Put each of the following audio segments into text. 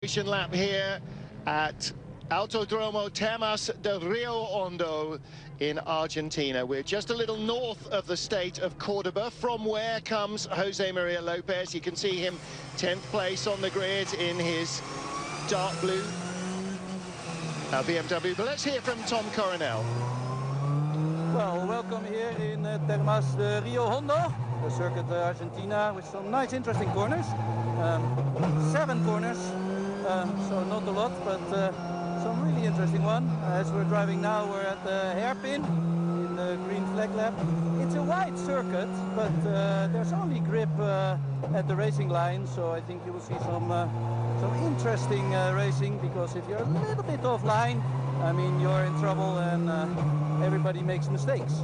Lap here at Autodromo Termas de Rio Hondo in Argentina. We're just a little north of the state of Cordoba, from where comes Jose Maria Lopez. You can see him 10th place on the grid in his dark blue BMW. But let's hear from Tom Coronel. Well, welcome here in Termas de Rio Hondo, the circuit Argentina, with some nice interesting corners. 7 corners, so not a lot, but some really interesting one. As we're driving now, we're at the hairpin in the green flag lap. It's a wide circuit, but there's only grip at the racing line, so I think you will see some interesting racing, because if you're a little bit offline, I mean, you're in trouble, and everybody makes mistakes.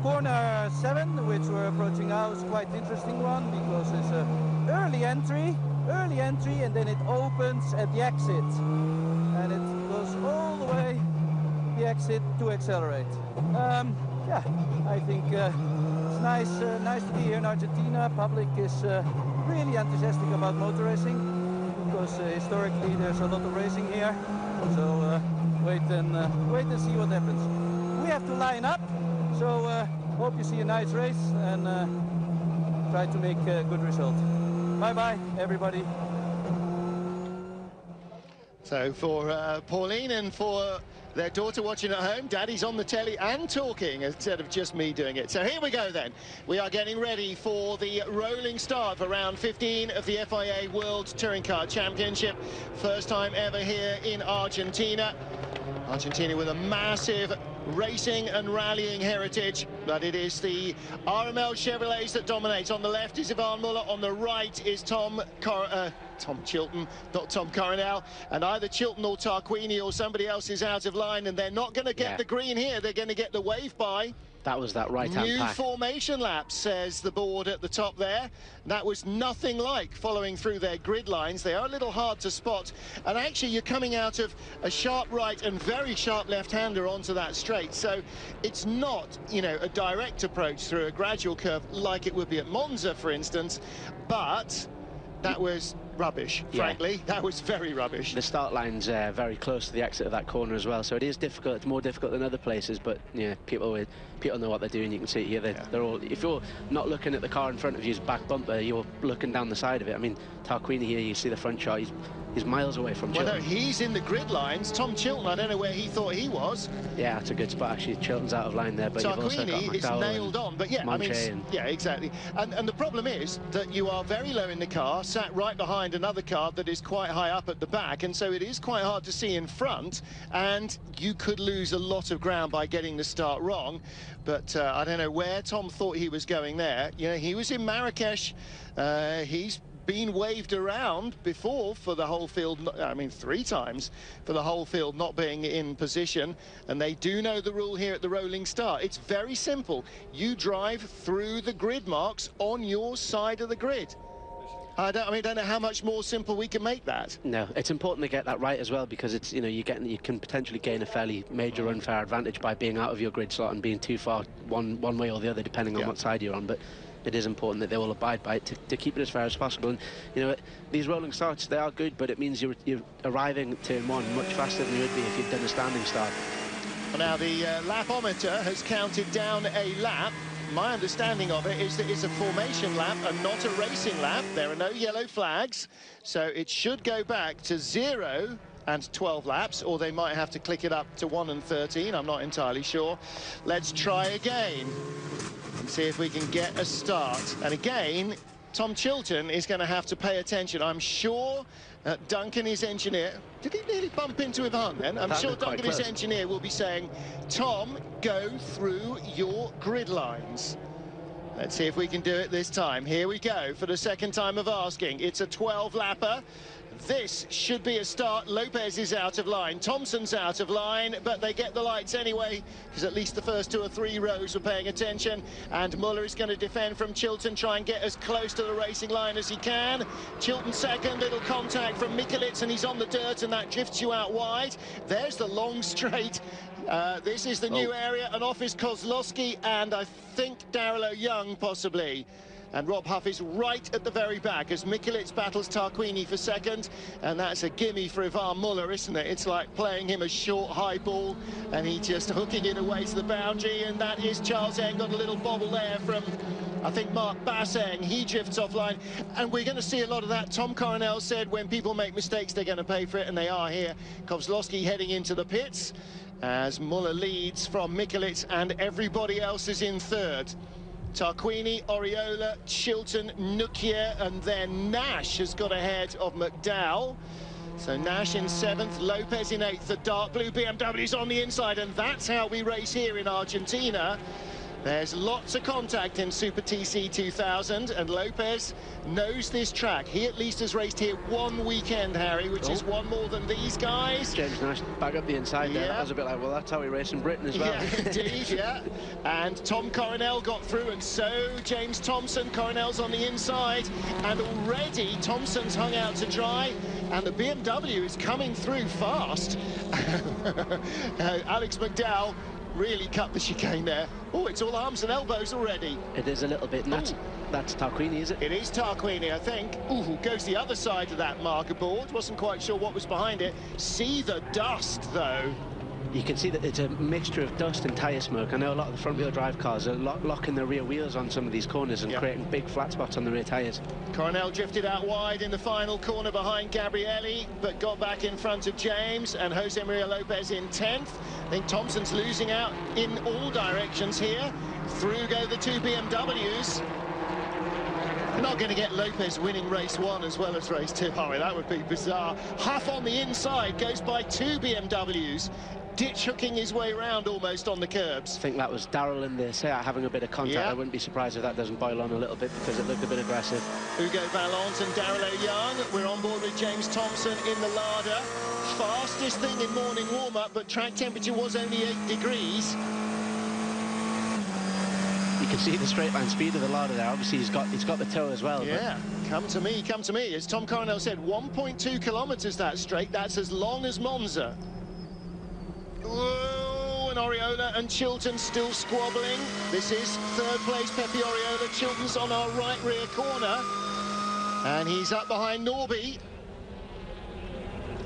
Corner 7, which we're approaching now, is quite interesting one, because it's an early entry, and then it opens at the exit, and it goes all the way the exit to accelerate. Yeah, I think it's nice to be here in Argentina. Public is really enthusiastic about motor racing, because historically there's a lot of racing here. So wait and see what happens. We have to line up, so hope you see a nice race, and try to make a good result. Bye-bye, everybody. So for Pauline and for their daughter watching at home, Daddy's on the telly and talking instead of just me doing it. So here we go then. We are getting ready for the rolling start for round 15 of the FIA World Touring Car Championship. First time ever here in Argentina. Argentina with a massive racing and rallying heritage, but it is the RML Chevrolets that dominate. On the left is Ivan Muller, on the right is Tom Chilton, not Tom Coronel, and either Chilton or Tarquini or somebody else is out of line, and they're not going to get the green here. They're going to get the wave by. That was that right-hand New pack. formation lap, says the board at the top there. That was nothing like following through their grid lines. They are a little hard to spot. And actually, you're coming out of a sharp right and very sharp left-hander onto that straight. So it's not, you know, a direct approach through a gradual curve like it would be at Monza, for instance. But that was rubbish, frankly. That was very rubbish. The start line's very close to the exit of that corner as well, so it is difficult. It's more difficult than other places, but yeah, people know what they're doing. You can see it here. They're all, if you're not looking at the car in front of you's back bumper, you're looking down the side of it. I mean, Tarquini here, you see the front shot, he's miles away from Chilton. Well, no, he's in the grid lines. Tom Chilton, I don't know where he thought he was. Yeah, that's a good spot, actually. Chilton's out of line there, but you've also got Tarquini is nailed on. But yeah, I mean, yeah, exactly. And the problem is that you are very low in the car, sat right behind another car that is quite high up at the back, and so it is quite hard to see in front, and you could lose a lot of ground by getting the start wrong. But I don't know where Tom thought he was going there. You know, he was in Marrakesh. He's been waved around before for the whole field, I mean 3 times for the whole field not being in position, and they do know the rule here at the rolling start. It's very simple. You drive through the grid marks on your side of the grid. I don't know how much more simple we can make that. No, it's important to get that right as well, because it's, you know, you can potentially gain a fairly major unfair advantage by being out of your grid slot and being too far one way or the other, depending on what side you're on. But it is important that they will abide by it to keep it as fair as possible. And you know, these rolling starts, they are good, but it means you're arriving at turn 1 much faster than you would be if you'd done a standing start. Well, now the lapometer has counted down a lap. My understanding of it is that it's a formation lap and not a racing lap. There are no yellow flags, so it should go back to 0 and 12 laps, or they might have to click it up to 1 and 13. I'm not entirely sure. Let's try again and see if we can get a start. And again, Tom Chilton is going to have to pay attention. I'm sure Duncan, his engineer, did he nearly bump into Ivan then? I'm sure Duncan, his engineer, will be saying, Tom, go through your grid lines. Let's see if we can do it this time. Here we go for the second time of asking. It's a 12-lapper. This should be a start. Lopez is out of line. Thompson's out of line, but they get the lights anyway, because at least the first 2 or 3 rows were paying attention. And Muller is going to defend from Chilton, try and get as close to the racing line as he can. Chilton second, little contact from Mikulits, and he's on the dirt, and that drifts you out wide. There's the long straight. This is the new area, and off is Kozlowski, and I think Darrell Young possibly. And Rob Huff is right at the very back as Mikulec battles Tarquini for second. And that's a gimme for Ivan Muller, isn't it? It's like playing him a short high ball and he just hooking it away to the boundary. And that is Charles Eng. Got a little bobble there from, I think, Mark Basseng. He drifts offline, and we're going to see a lot of that. Tom Coronel said when people make mistakes, they're going to pay for it, and they are here. Kozlowski heading into the pits as Muller leads from Mikulec, and everybody else is in third. Tarquini, Oriola, Chilton, Nukia, and then Nash has got ahead of McDowell. So Nash in seventh, Lopez in eighth. The dark blue BMW's on the inside, and that's how we race here in Argentina. There's lots of contact in Super TC 2000, and Lopez knows this track. He at least has raced here one weekend, Harry, which is one more than these guys. James Nash back up the inside there. That was a bit like, well, that's how we race in Britain as well. Yeah, indeed, yeah. And Tom Coronel got through, and so James Thompson. Coronel's on the inside, and already Thompson's hung out to dry, and the BMW is coming through fast. Alex McDowell really cut the chicane there. Oh, it's all arms and elbows already. It is a little bit. That's Tarquini, is it? It is Tarquini, I think. Ooh, goes the other side of that marker board. Wasn't quite sure what was behind it. See the dust, though. You can see that it's a mixture of dust and tyre smoke. I know a lot of the front-wheel drive cars are locking their rear wheels on some of these corners and creating big flat spots on the rear tyres. Coronel drifted out wide in the final corner behind Gabrielli, but got back in front of James, and Jose Maria Lopez in 10th. I think Thompson's losing out in all directions here. Through go the two BMWs. We're not going to get Lopez winning race one as well as race two. Oh, that would be bizarre. Huff on the inside goes by two BMWs. Ditch hooking his way around almost on the curbs. I think that was Darrell in the Seat having a bit of contact. I wouldn't be surprised if that doesn't boil on a little bit because it looked a bit aggressive. Hugo Vallant and Darrell Young. We're on board with James Thompson in the Lada. Fastest thing in morning warm-up, but track temperature was only 8 degrees. You can see the straight line speed of the Lada there. Obviously, he's got the toe as well. Yeah, come to me, come to me. As Tom Coronel said, 1.2 kilometers that straight. That's as long as Monza. Whoa, and Oriola and Chilton still squabbling. This is third place, Pepe Oriola. Chilton's on our right rear corner. And he's up behind Norby.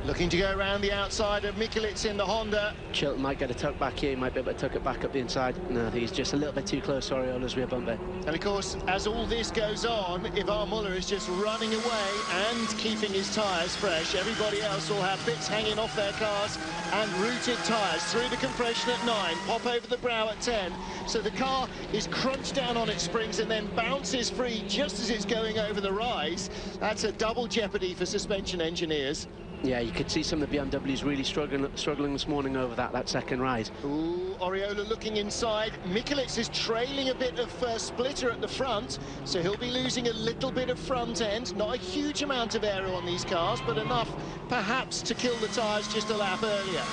Looking to go around the outside of Mikulec in the Honda. Chilton might get a tuck back here. He might be able to tuck it back up the inside. No, I think he's just a little bit too close to Oriola's rear bumper. And of course, as all this goes on, Ivan Muller is just running away and keeping his tyres fresh. Everybody else will have bits hanging off their cars and rooted tyres through the compression at 9, pop over the brow at 10. So the car is crunched down on its springs and then bounces free just as it's going over the rise. That's a double jeopardy for suspension engineers. Yeah, you could see some of the BMWs really struggling this morning over that second rise. Ooh, Oriola looking inside. Mikulec is trailing a bit of splitter at the front, so he'll be losing a little bit of front end. Not a huge amount of aero on these cars, but enough perhaps to kill the tyres just a lap earlier.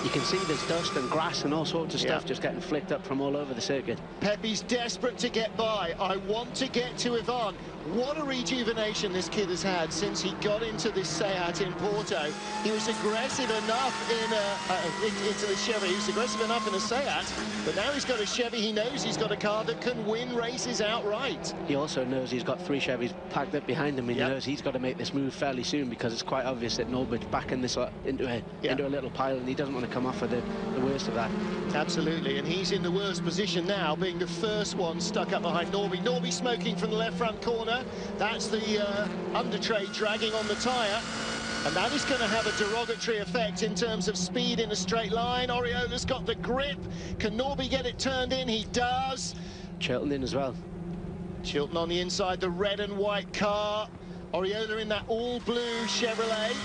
You can see there's dust and grass and all sorts of stuff just getting flicked up from all over the circuit. Pepe's desperate to get by. I want to get to Ivan. What a rejuvenation this kid has had since he got into this Seat in Porto. He was aggressive enough into the Chevy. He was aggressive enough in a Seat, but now he's got a Chevy. He knows he's got a car that can win races outright. He also knows he's got 3 Chevys packed up behind him, and he knows he's got to make this move fairly soon because it's quite obvious that Norbert's backing this into a little pile, and he doesn't want to come off with the worst of that. Absolutely, and he's in the worst position now, being the first one stuck up behind Norby. Norby smoking from the left front corner. That's the under tray dragging on the tyre, and that is going to have a derogatory effect in terms of speed in a straight line. Oriola's got the grip. Can Norby get it turned in? He does. Chilton in as well. Chilton on the inside, the red and white car. Oriola in that all-blue Chevrolet.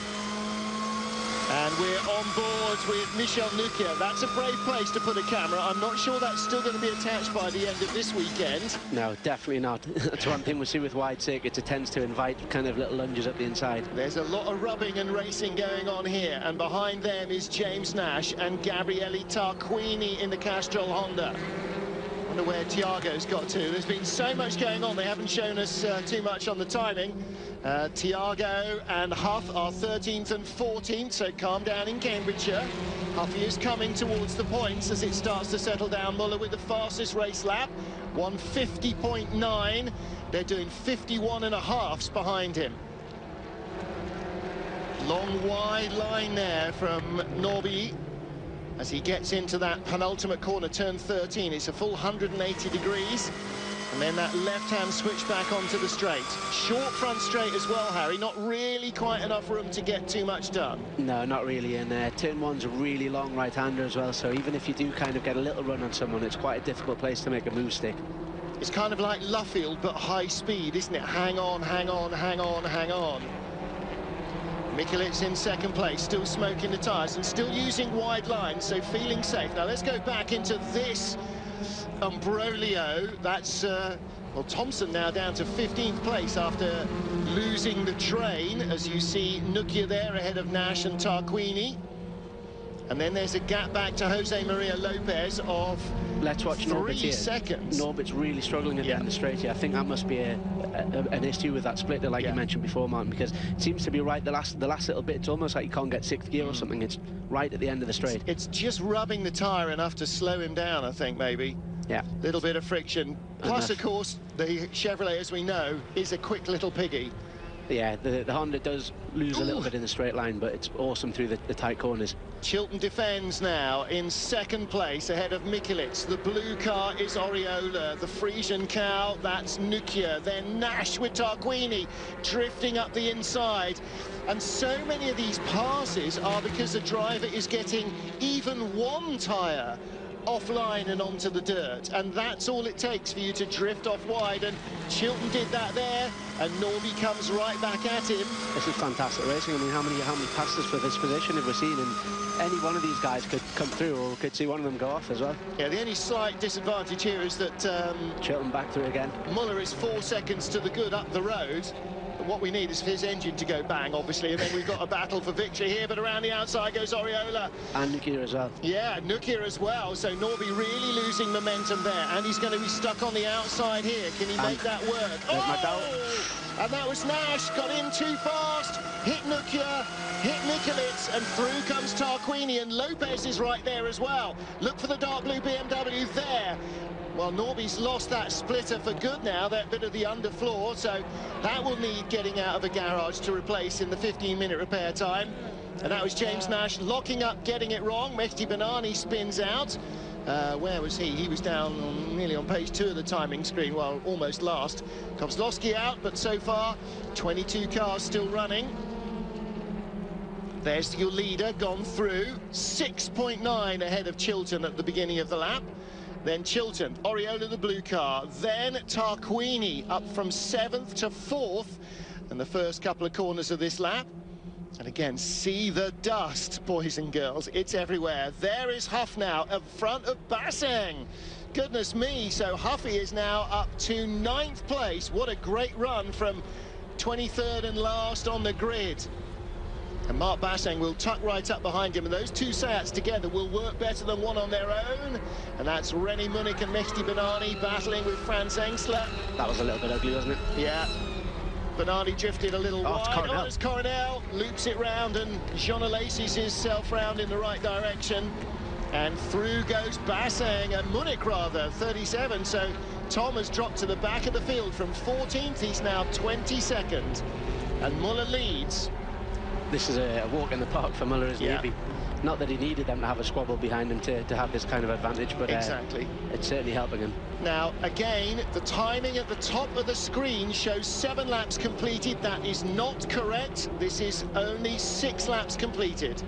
And we're on board with Michel Nukia. That's a brave place to put a camera. I'm not sure that's still going to be attached by the end of this weekend. No, definitely not. That's one thing we see with wide circuits. It tends to invite kind of little lunges up the inside. There's a lot of rubbing and racing going on here. And behind them is James Nash and Gabriele Tarquini in the Castrol Honda. I wonder where Tiago's got to. There's been so much going on. They haven't shown us too much on the timing. Tiago and Huff are 13th and 14th, so calm down in Cambridgeshire. Huffy is coming towards the points as it starts to settle down. Muller with the fastest race lap. 150.9. They're doing 51.5s behind him. Long wide line there from Norby as he gets into that penultimate corner, turn 13. It's a full 180 degrees. And then that left-hand switch back onto the straight. Short front straight as well, Harry. Not really quite enough room to get too much done. No, not really. And turn one's a really long right-hander as well. So even if you do kind of get a little run on someone, it's quite a difficult place to make a move stick. It's kind of like Luffield, but high speed, isn't it? Hang on, hang on, hang on, hang on. Mikulits in second place, still smoking the tyres and still using wide lines, so feeling safe. Now let's go back into this imbroglio. That's well, Thompson now down to 15th place after losing the train, as you see Nukia there ahead of Nash and Tarquini. And then there's a gap back to Jose Maria Lopez of Let's watch 3 seconds. Norbert's really struggling at the end of the straight here. I think that must be an issue with that splitter, like you mentioned before, Martin, because it seems to be right the last little bit. It's almost like you can't get 6th gear or something. It's right at the end of the straight. It's just rubbing the tyre enough to slow him down, I think, maybe. Yeah. Little bit of friction. Plus, of course, the Chevrolet, as we know, is a quick little piggy. Yeah, the Honda does lose a little bit in the straight line, but it's awesome through the tight corners. Chilton defends now in second place ahead of Mikulits. The blue car is Oriola. The Frisian cow, that's Nukia. Then Nash with Tarquini drifting up the inside. And so many of these passes are because the driver is getting even one tyre offline and onto the dirt, and that's all it takes for you to drift off wide. And Chilton did that there, and Norby comes right back at him. This is fantastic racing. I mean, how many passes for this position have we seen? And any one of these guys could come through, or we could see one of them go off as well. Yeah, the only slight disadvantage here is that Chilton back through again. Muller is 4 seconds to the good up the road. What we need is for his engine to go bang, obviously, and then we've got a battle for victory here. But around the outside goes Oriola. And Nukia as well. Yeah, Nukia as well. So Norby really losing momentum there. And he's going to be stuck on the outside here. Can he make that work? Oh! And that was Nash. Got in too fast. Hit Nukia. Hit Mikulits. And through comes Tarquini. And Lopez is right there as well. Look for the dark blue BMW there. Well, Norby's lost that splitter for good now, that bit of the underfloor, so that will need getting out of a garage to replace in the 15-minute repair time. And that was James Nash locking up, getting it wrong. Mehdi Banani spins out. Where was he? He was down nearly on page 2 of the timing screen, well, almost last. Kozlowski out, but so far, 22 cars still running. There's your leader, gone through. 6.9 ahead of Chilton at the beginning of the lap. Then Chilton, Oriola the blue car, then Tarquini up from 7th to 4th in the first couple of corners of this lap. And again, see the dust, boys and girls, it's everywhere. There is Huff now in front of Basseng. Goodness me, so Huffy is now up to 9th place. What a great run from 23rd and last on the grid. And Mark Basseng will tuck right up behind him, and those two Seats together will work better than one on their own. And that's René Munich and Mehdi Banani battling with Franz Engsler. That was a little bit ugly, wasn't it? Yeah. Banani drifted a little wide. Oh, it's Coronel. Loops it round, and Jean laces himself round in the right direction. And through goes Basseng, and Munich rather, 37. So Tom has dropped to the back of the field from 14th. He's now 22nd. And Muller leads. This is a walk in the park for Muller, isn't it? Not that he needed them to have a squabble behind him to have this kind of advantage, but exactly, it's certainly helping him. Now, again, the timing at the top of the screen shows 7 laps completed. That is not correct. This is only 6 laps completed.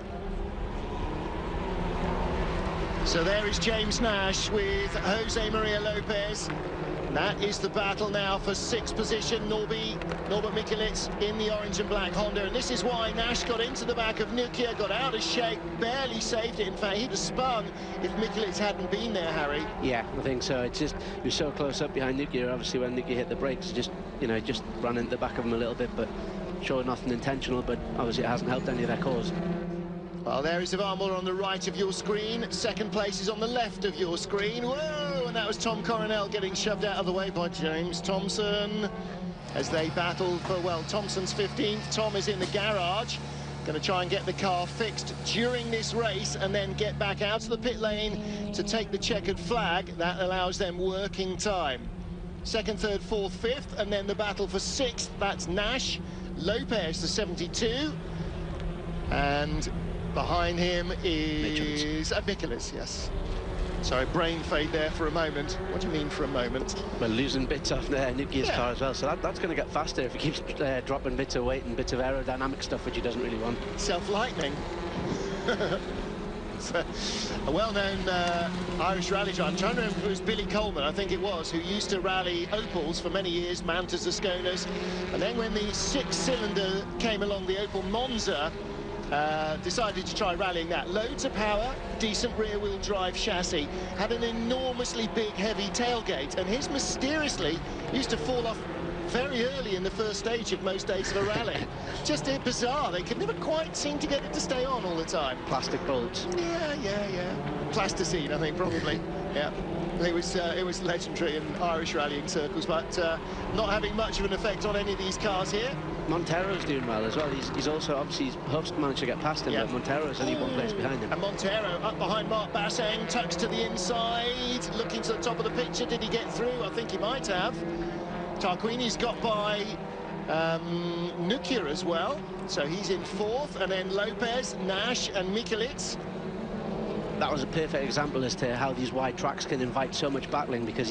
So there is James Nash with Jose Maria Lopez. That is the battle now for 6th position. Norbert Mikulits in the orange and black Honda. And this is why Nash got into the back of Nukia, got out of shape, barely saved it. In fact, he'd have spun if Mikulits hadn't been there, Harry. Yeah, I think so. It's just, you're so close up behind Nukia. Obviously, when Nukia hit the brakes, just ran into the back of him a little bit, but sure, nothing intentional, but obviously it hasn't helped any of their cause. Well, there is Ivan Muller on the right of your screen. 2nd place is on the left of your screen. Whoa! And that was Tom Coronel getting shoved out of the way by James Thompson as they battle for, well, Thompson's 15th. Tom is in the garage. Going to try and get the car fixed during this race and then get back out of the pit lane to take the checkered flag. That allows them working time. Second, third, fourth, fifth, and then the battle for sixth. That's Nash. Lopez, the 72. And behind him is Nicholas, yes. Sorry, brain fade there for a moment. What do you mean for a moment? Well, losing bits off Nukia's car as well, so that's going to get faster if he keeps dropping bits of weight and bits of aerodynamic stuff, which he doesn't really want. Self-lightning. A well-known Irish rally driver, I'm trying to remember if it was Billy Coleman, I think it was, who used to rally Opels for many years, Mantas, Asconas, and then when the six-cylinder came along, the Opel Monza, decided to try rallying that. Loads of power, decent rear-wheel drive chassis, had an enormously big, heavy tailgate, and his mysteriously used to fall off very early in the first stage of most days of a rally. Just bizarre. They could never quite seem to get it to stay on all the time. Plastic bolts. Yeah. Plasticine, I think, probably. Yeah. It was legendary in Irish rallying circles, but not having much of an effect on any of these cars here. Montero's doing well as well. He's also, obviously, Huff's managed to get past him, but Montero's only one place behind him. And Montero up behind Mark Basseng, tucks to the inside, looking to the top of the picture. Did he get through? I think he might have. Tarquini's got by Nukia as well, so he's in fourth, and then Lopez, Nash and Mikulits. That was a perfect example as to how these wide tracks can invite so much battling, because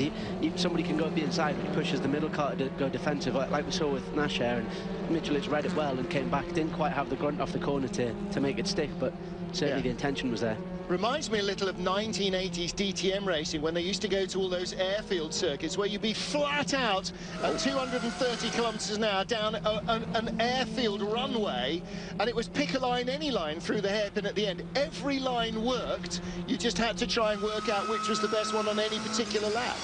somebody can go up the inside, which pushes the middle car to go defensive, like we saw with Nash here, and Mikulits read it well and came back. Didn't quite have the grunt off the corner to make it stick, but certainly the intention was there. Reminds me a little of 1980s DTM racing, when they used to go to all those airfield circuits where you'd be flat out at 230 kilometers an hour down an airfield runway, and it was pick a line, any line through the hairpin at the end. Every line worked. You just had to try and work out which was the best one on any particular lap.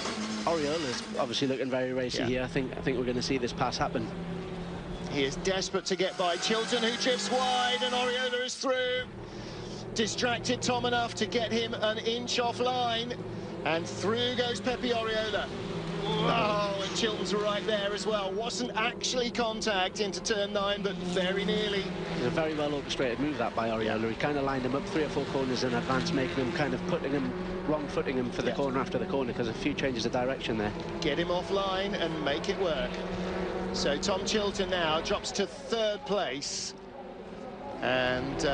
Oriola's obviously looking very racy here. I think we're going to see this pass happen. He is desperate to get by Chilton, who drifts wide, and Oriola is through. Distracted Tom enough to get him an inch offline, and through goes Pepe Oriola. Oh, and Chilton's right there as well. Wasn't actually contact into turn 9, but very nearly. It was a very well orchestrated move that by Oriola. He kind of lined him up 3 or 4 corners in advance, making him kind of putting him wrong footing him for the corner after the corner, because a few changes of direction there. Get him offline and make it work. So Tom Chilton now drops to 3rd place. And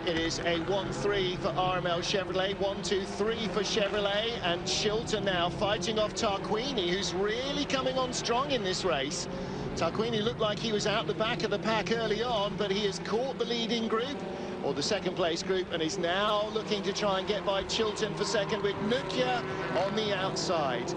it is a 1-3 for RML Chevrolet, 1-2-3 for Chevrolet, and Chilton now fighting off Tarquini, who's really coming on strong in this race. Tarquini looked like he was out the back of the pack early on, but he has caught the leading group, or the 2nd place group, and is now looking to try and get by Chilton for 2nd with Nukia on the outside.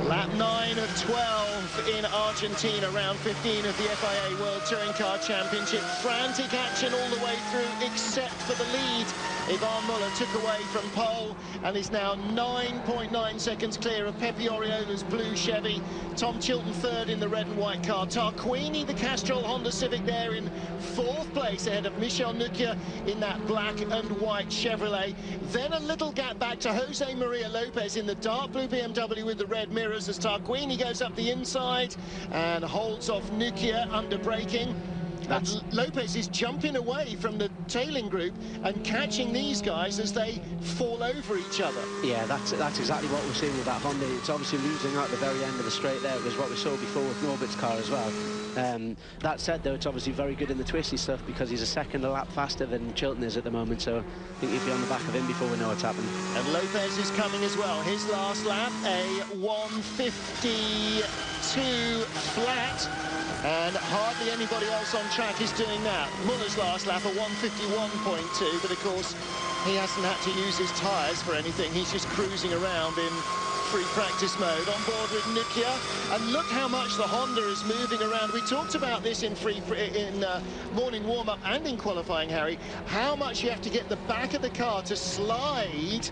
Lap 9 of 12 in Argentina, round 15 of the FIA World Touring Car Championship. Frantic action all the way through, except for the lead. Ivan Muller took away from pole and is now 9.9 seconds clear of Pepe Oriola's blue Chevy. Tom Chilton 3rd in the red and white car. Tarquini, the Castrol Honda Civic, there in 4th place ahead of Michel Nukia in that black and white Chevrolet. Then a little gap back to Jose Maria Lopez in the dark blue BMW with the red mirrors, as Tarquini goes up the inside and holds off Nukia under braking. And Lopez is jumping away from the tailing group and catching these guys as they fall over each other. Yeah, that's exactly what we're seeing with that Honda. It's obviously losing out at the very end of the straight there. It was what we saw before with Norbert's car as well. That said, though, it's obviously very good in the twisty stuff, because he's a second a lap faster than Chilton is at the moment, so I think he'll be on the back of him before we know what's happened. And Lopez is coming as well. His last lap, a 1:52 flat. And hardly anybody else on track is doing that. Muller's last lap, a 1:51.2, but of course he hasn't had to use his tyres for anything. He's just cruising around in free practice mode on board with Nukia. And look how much the Honda is moving around. We talked about this in morning warm-up and in qualifying, Harry, how much you have to get the back of the car to slide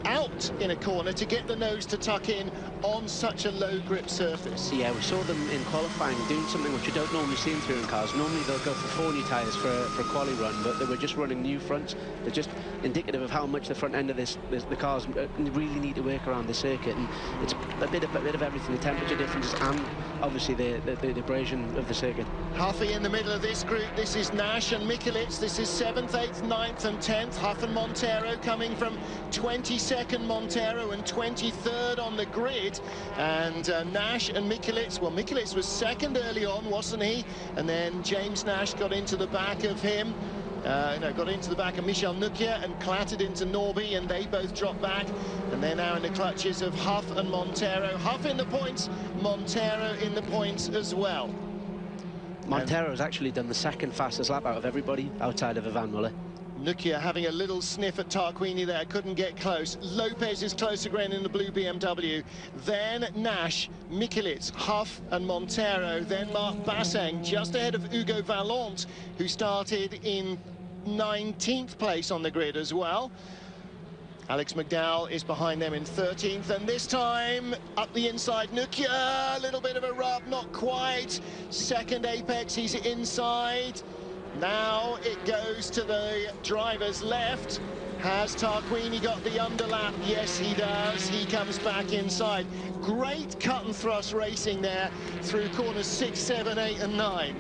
out in a corner to get the nose to tuck in on such a low grip surface. Yeah, we saw them in qualifying doing something which you don't normally see in touring cars. Normally they'll go for 4 new tyres for a quali run, but they were just running new fronts. They're just indicative of how much the front end of the cars really need to work around the circuit, and it's a bit of everything, the temperature differences and obviously the abrasion of the circuit. Huffy in the middle of this group. This is Nash and Mikulits. This is 7th, 8th, 9th and 10th. Huff and Montero coming from 22nd Montero and 23rd on the grid. And Nash and Mikulits, well, Mikulits was second early on, wasn't he? And then James Nash got into the back of him. Got into the back of Michel Nukia and clattered into Norby, and they both dropped back. And they're now in the clutches of Huff and Montero. Huff in the points, Montero in the points as well. Montero has actually done the second fastest lap out of everybody outside of Ivan Muller. Nukia having a little sniff at Tarquini there, couldn't get close. Lopez is close again in the blue BMW. Then Nash, Mikulits, Huff and Montero. Then Marc Basseng just ahead of Hugo Vallant, who started in 19th place on the grid as well. Alex McDowell is behind them in 13th, and this time up the inside, Nukia, a little bit of a rub, not quite. Second apex, he's inside. Now it goes to the driver's left. Has Tarquini got the underlap? Yes, he does. He comes back inside. Great cut and thrust racing there through corners 6, 7, 8 and 9.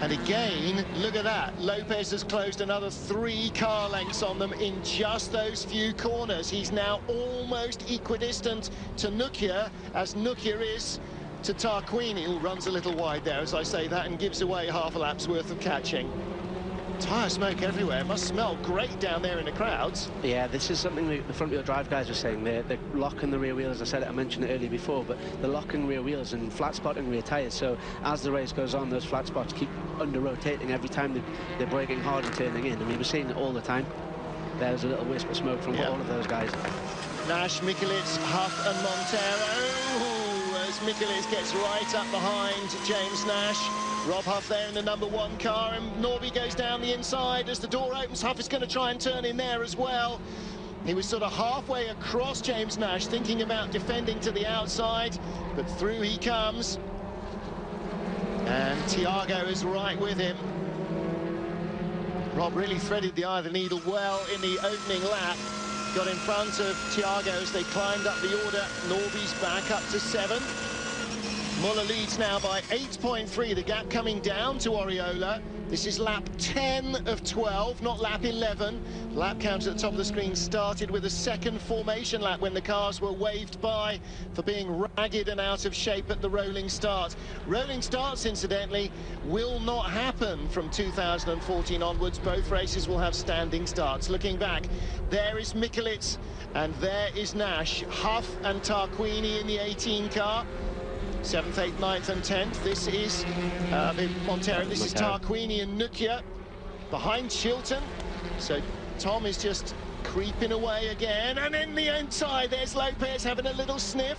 And again, look at that. Lopez has closed another 3 car lengths on them in just those few corners. He's now almost equidistant to Nukia, as Nukia is to Tarquini, who runs a little wide there as I say that and gives away half a lap's worth of catching. Tyre smoke everywhere. It must smell great down there in the crowds. Yeah, this is something the front-wheel drive guys were saying. They're locking the rear wheels. I mentioned it earlier before, but they're locking rear wheels and flat-spotting rear tyres. So as the race goes on, those flat spots keep under-rotating every time they're braking hard and turning in. I mean, we're seeing it all the time. There's a little wisp of smoke from all of those guys. Nash, Mikulits, Huff and Montero. As Mikulits gets right up behind James Nash. Rob Huff there in the #1 car, and Norby goes down the inside. As the door opens, Huff is going to try and turn in there as well. He was sort of halfway across James Nash, thinking about defending to the outside, but through he comes. And Thiago is right with him. Rob really threaded the eye of the needle well in the opening lap. Got in front of Thiago as they climbed up the order. Norby's back up to 7. Muller leads now by 8.3, the gap coming down to Oriola. This is lap 10 of 12, not lap 11. Lap count at the top of the screen started with a second formation lap when the cars were waved by for being ragged and out of shape at the rolling start. Rolling starts, incidentally, will not happen from 2014 onwards. Both races will have standing starts. Looking back, there is Mikulits and there is Nash. Huff and Tarquini in the 18 car. 7th, 8th, 9th and 10th. This is Montero. This is Tarquini and Nukia behind Chilton. So Tom is just creeping away again. And in the inside, there's Lopez having a little sniff.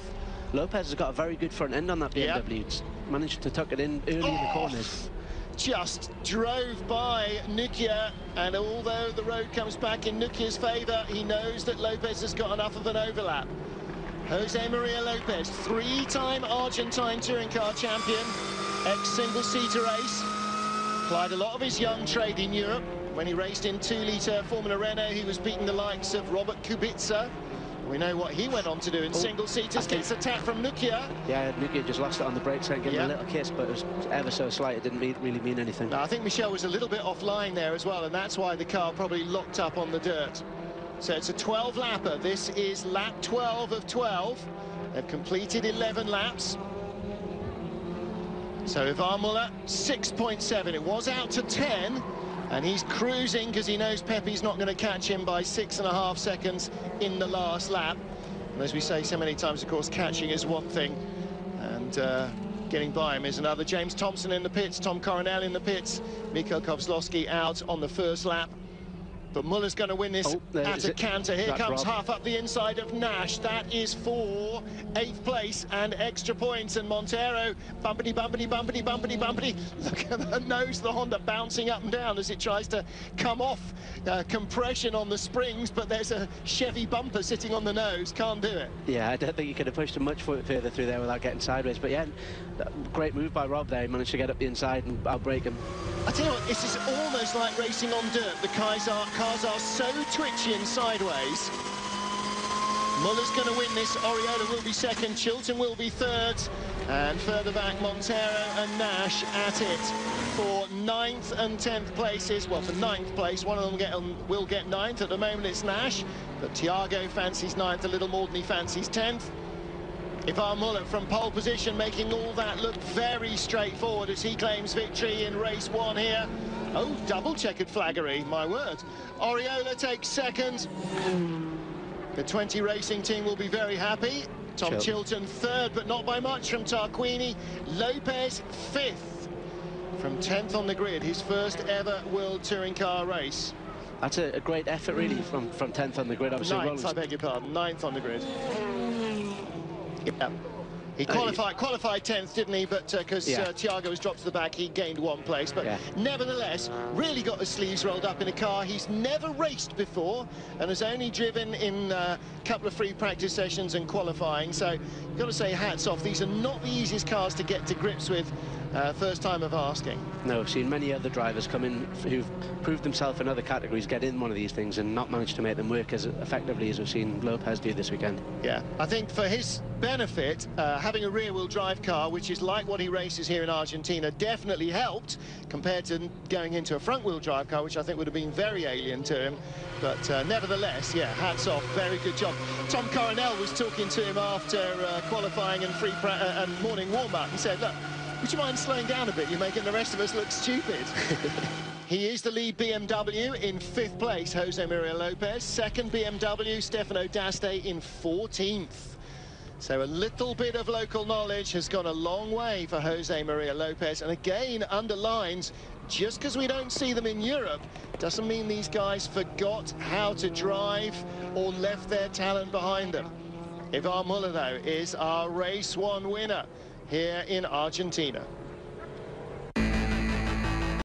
Lopez has got a very good front end on that BMW. Yep. Managed to tuck it in early in the corners. Just drove by Nukia, and although the road comes back in Nukia's favour, he knows that Lopez has got enough of an overlap. Jose Maria Lopez, 3-time Argentine touring car champion, ex-single-seater race, applied a lot of his young trade in Europe. When he raced in 2-litre Formula Renault, he was beating the likes of Robert Kubica. We know what he went on to do in single-seaters. Gets attacked from Nukia. Yeah, Nukia just lost it on the brakes and gave him a little kiss, but it was ever so slight. It didn't really mean anything. No, I think Michel was a little bit offline there as well, and that's why the car probably locked up on the dirt. So it's a 12-lapper. This is lap 12 of 12. They've completed 11 laps. So Ivan Muller, 6.7. It was out to 10, and he's cruising because he knows Pepe's not going to catch him by 6.5 seconds in the last lap. And as we say so many times, of course, catching is one thing, and getting by him is another. James Thompson in the pits, Tom Coronel in the pits, Mikko Kozlowski out on the first lap. But Muller's going to win this at a canter. Here comes half up the inside of Nash. That is for 8th place and extra points. And Montero, bumpity, bumpity, bumpity, bumpity, bumpity. Look at the nose of the Honda bouncing up and down as it tries to come off compression on the springs. But there's a Chevy bumper sitting on the nose. Can't do it. Yeah, I don't think you could have pushed him much further through there without getting sideways. But yeah, great move by Rob there. He managed to get up the inside and outbrake him. I tell you what, this is almost like racing on dirt. The cars are so twitchy and sideways. Muller's going to win this. Oriola will be second. Chilton will be third. And further back, Montero and Nash at it for 9th and 10th places. Well, for 9th place, one of them will get 9th. At the moment, it's Nash. But Thiago fancies 9th a little more than he fancies 10th. Ivan Muller from pole position, making all that look very straightforward as he claims victory in race 1 here. Oh, double checkered flaggery, my word. Oriola takes second. The 20 Racing team will be very happy. Tom Chilton third, but not by much from Tarquini. Lopez 5th from 10th on the grid, his first ever World Touring Car race. That's a great effort, really, from 10th on the grid. Obviously, 9th, I beg your pardon, 9th on the grid. Yeah. He qualified 10th, didn't he? But because Thiago was dropped to the back, he gained 1 place. But nevertheless, really got his sleeves rolled up in a car he's never raced before and has only driven in a couple of free practice sessions and qualifying. So you've got to say hats off. These are not the easiest cars to get to grips with. First time of asking. No, I've seen many other drivers come in who've proved themselves in other categories, get in one of these things and not managed to make them work as effectively as we've seen Lopez do this weekend. Yeah, I think for his benefit, having a rear-wheel drive car, which is like what he races here in Argentina, definitely helped compared to going into a front-wheel drive car, which I think would have been very alien to him. But nevertheless, yeah, hats off, very good job. Tom Coronel was talking to him after qualifying and and morning warm-up and said, look, would you mind slowing down a bit? You're making the rest of us look stupid. He is the lead BMW in 5th place, Jose Maria Lopez. Second BMW, Stefano D'Aste in 14th. So a little bit of local knowledge has gone a long way for Jose Maria Lopez. And again, underlines, just because we don't see them in Europe, doesn't mean these guys forgot how to drive or left their talent behind them. Ivan Muller, though, is our race 1 winner here in Argentina.